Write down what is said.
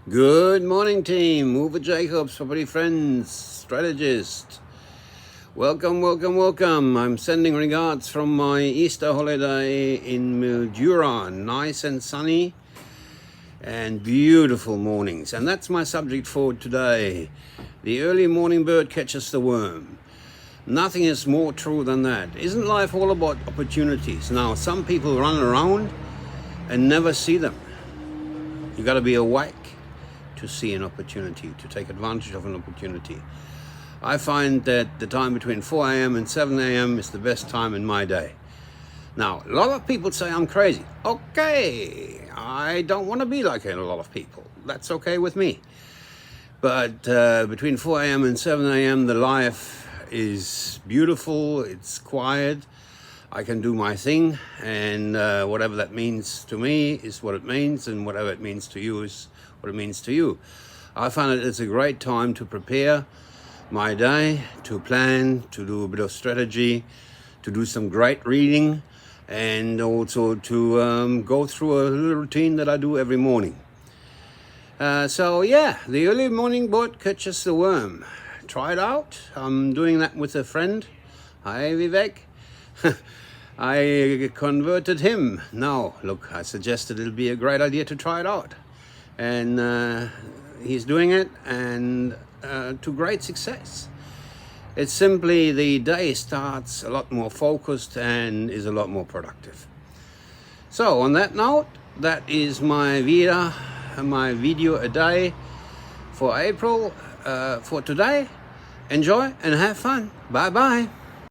Good morning, team. Uwe Jacobs, property friends, strategist. Welcome, welcome, welcome. I'm sending regards from my Easter holiday in Mildura. Nice and sunny and beautiful mornings. And that's my subject for today. The early morning bird catches the worm. Nothing is more true than that. Isn't life all about opportunities? Now, some people run around and never see them. You got to be awake to see an opportunity, to take advantage of an opportunity. I find that the time between 4 a.m. and 7 a.m. is the best time in my day. Now, a lot of people say I'm crazy. Okay, I don't want to be like a lot of people. That's okay with me. But between 4 a.m. and 7 a.m. the life is beautiful, it's quiet. I can do my thing, and whatever that means to me is what it means, and whatever it means to you is what it means to you. I find it's a great time to prepare my day, to plan, to do a bit of strategy, to do some great reading, and also to go through a little routine that I do every morning. So yeah, the early morning bird catches the worm. Try it out. I'm doing that with a friend. Hi, Vivek. I converted him. Now, look, I suggested it'll be a great idea to try it out. And he's doing it, and to great success. It's simply the day starts a lot more focused and is a lot more productive. So on that note, that is my VEDA, my video a day for April for today. Enjoy and have fun. Bye-bye.